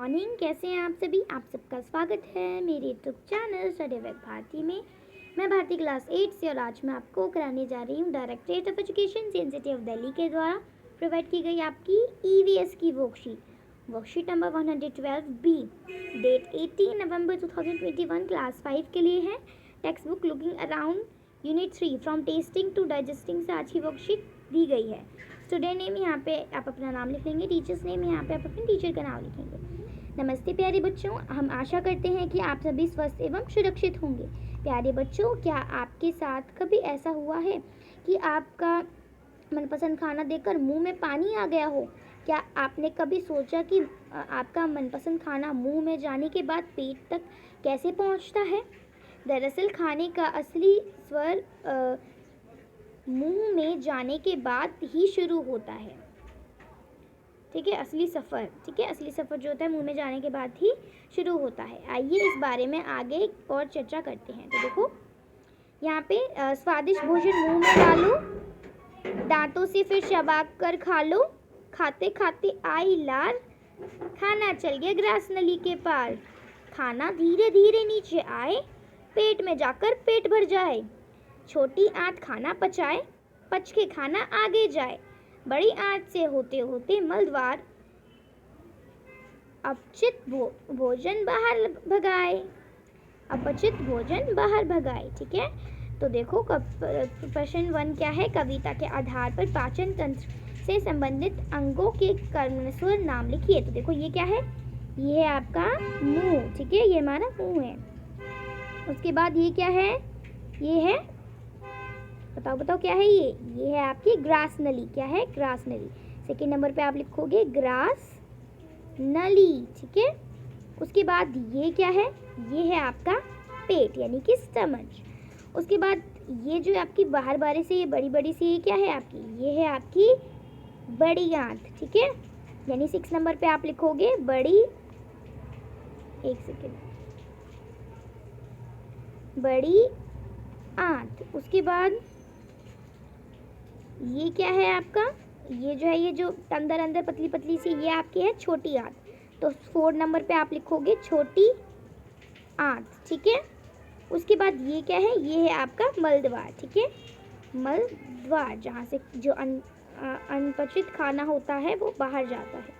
Morning, कैसे हैं आप सभी। आप सबका स्वागत है मेरे YouTube channel study with Bharti में। मैं भारती क्लास 8 से और आज मैं आपको कराने जा रही हूँ directorate of education city of Delhi के द्वारा प्रोवाइड की गई आपकी ईवीएस की worksheet number 112B, date 18 November 2021, class 5 के लिए है। Text book looking around unit 3 from testing to digesting से आज की वर्कशीट दी गई है। स्टूडेंट नेम यहाँ पे आप अपना नाम लिख लेंगे, टीचर्स नेम यहाँ पे आप अपने टीचर का नाम लिखेंगे। नमस्ते प्यारे बच्चों, हम आशा करते हैं कि आप सभी स्वस्थ एवं सुरक्षित होंगे। प्यारे बच्चों, क्या आपके साथ कभी ऐसा हुआ है कि आपका मनपसंद खाना देखकर मुंह में पानी आ गया हो? क्या आपने कभी सोचा कि आपका मनपसंद खाना मुंह में जाने के बाद पेट तक कैसे पहुंचता है? दरअसल खाने का असली स्वर मुंह में जाने के बाद ही शुरू होता है। ठीक है, असली सफ़र जो होता है मुंह में जाने के बाद ही शुरू होता है। आइए इस बारे में आगे और चर्चा करते हैं। तो देखो यहाँ पे स्वादिष्ट भोजन मुंह में डालो, दांतों से फिर चबा कर खा लो, खाते खाते आई लार, खाना चल गया ग्रास नली के पार, खाना धीरे धीरे नीचे आए, पेट में जाकर पेट भर जाए, छोटी आंत खाना पचाए, पच के खाना आगे जाए, बड़ी आंत से होते होते मलद्वार अपचित भोजन बाहर भगाए। ठीक है, तो देखो प्रश्न 1 क्या है? कविता के आधार पर पाचन तंत्र से संबंधित अंगों के कर्मस्वर नाम लिखिए। तो देखो ये क्या है? ये है आपका मुंह। ठीक है, ये हमारा मुंह है। उसके बाद ये क्या है? ये है, बताओ क्या है ये है आपकी ग्रास नली। क्या है? ग्रास नली। सेकेंड नंबर पे आप लिखोगे ग्रास नली। ठीक है, उसके बाद ये क्या है? ये है आपका पेट यानी कि स्टमच। उसके बाद ये जो आपकी बाहर बारी से ये बड़ी सी ये क्या है आपकी? ये है आपकी बड़ी आंत। ठीक है, यानी 6 नंबर पे आप लिखोगे बड़ी, एक सेकेंड, बड़ी आंत। उसके बाद ये क्या है आपका? ये जो है, ये जो अंदर पतली पतली सी, ये आपकी है छोटी आंत। तो 4 नंबर पे आप लिखोगे छोटी आंत। ठीक है, उसके बाद ये क्या है? ये है आपका मलद्वार। ठीक है, मलद्वार, जहाँ से जो अनपचित खाना होता है वो बाहर जाता है।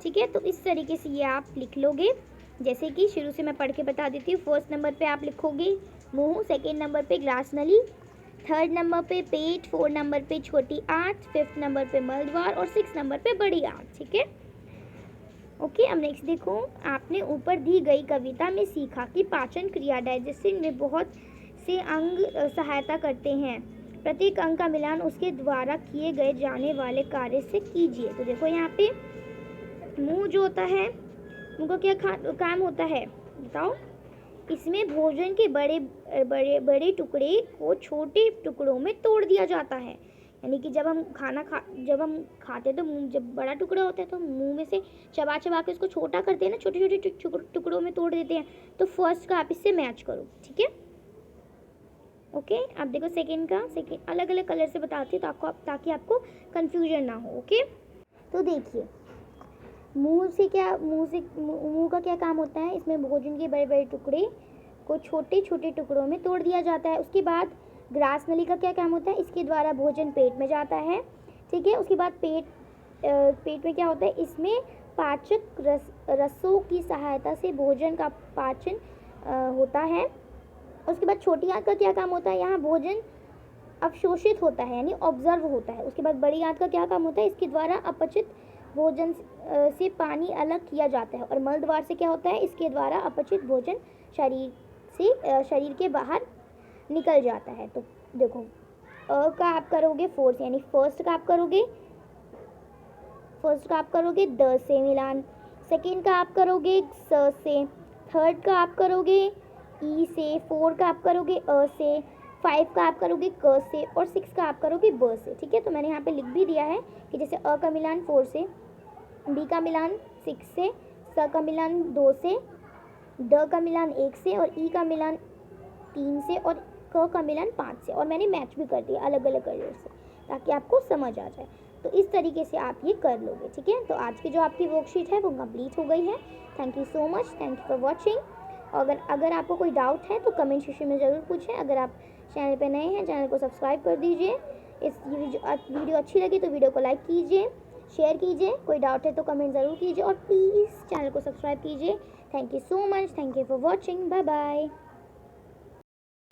ठीक है, तो इस तरीके से ये आप लिख लोगे। जैसे कि शुरू से मैं पढ़ के बता देती हूँ। फर्स्ट नंबर पे आप लिखोगे मुंह, सेकेंड नंबर पे ग्रास नली, थर्ड नंबर पे पेट, 4 नंबर पे छोटी आंत, 5th नंबर पे मलद्वार और 6 नंबर पे बड़ी आंत। ठीक है, ओके। अब नेक्स्ट देखो, आपने ऊपर दी गई कविता में सीखा कि पाचन क्रिया डाइजेशन में बहुत से अंग सहायता करते हैं। प्रत्येक अंग का मिलान उसके द्वारा किए गए जाने वाले कार्य से कीजिए। तो देखो यहाँ पे मुंह जो होता है, मुंह का क्या काम होता है बताओ? इसमें भोजन के बड़े टुकड़े को छोटे टुकड़ों में तोड़ दिया जाता है। यानी कि जब हम खाते हैं तो मुंह, जब बड़ा टुकड़ा होता है तो मुंह में से चबा के उसको छोटा करते हैं ना, छोटे छोटे टुकड़ों में तोड़ देते हैं। तो फर्स्ट का आप इससे मैच करो। ठीक है, ओके। अब देखो सेकेंड अलग अलग कलर से बताती हूँ ताकि आपको कंफ्यूजन ना हो। ओके, तो देखिए मुंह का क्या काम होता है? इसमें भोजन के बड़े टुकड़े को छोटे छोटे टुकड़ों में तोड़ दिया जाता है। उसके बाद ग्रास नली का क्या काम होता है? इसके द्वारा भोजन पेट में जाता है। ठीक है, उसके बाद पेट में क्या होता है? इसमें पाचक रसों की सहायता से भोजन का पाचन होता है। उसके बाद छोटी आंत का क्या काम होता है? यहाँ भोजन अवशोषित होता है यानी ऑब्जर्व होता है। उसके बाद बड़ी आंत का क्या काम होता है? इसके द्वारा अपचित भोजन से पानी अलग किया जाता है। और मलद्वार से क्या होता है? इसके द्वारा अपचित भोजन शरीर के बाहर निकल जाता है। तो देखो का आप करोगे फोर्स, यानी फर्स्ट का आप करोगे द से मिलान, सेकेंड का आप करोगे स से, थर्ड का आप करोगे ई से, 4 का आप करोगे अ से, 5 का आप करोगे क से और 6 का आप करोगे ब से। ठीक है, तो मैंने यहाँ पे लिख भी दिया है कि जैसे अ का मिलान 4 से, बी का मिलान 6 से, स का मिलान 2 से, द का मिलान 1 से और ई का मिलान 3 से और क का मिलान 5 से। और मैंने मैच भी कर दिया अलग अलग कलर से ताकि आपको समझ आ जाए। तो इस तरीके से आप ये कर लोगे, ठीक है। तो आज की जो आपकी वर्कशीट है वो कंप्लीट हो गई है। Thank you so much, thank you for watching. अगर आपको कोई डाउट है तो कमेंट सेक्शन में ज़रूर पूछें। अगर आप चैनल पे नए हैं, चैनल को सब्सक्राइब कर दीजिए। इस वीडियो अच्छी लगी तो वीडियो को लाइक कीजिए, शेयर कीजिए। कोई डाउट है तो कमेंट ज़रूर कीजिए और प्लीज़ चैनल को सब्सक्राइब कीजिए। Thank you so much, thank you for watching, bye bye.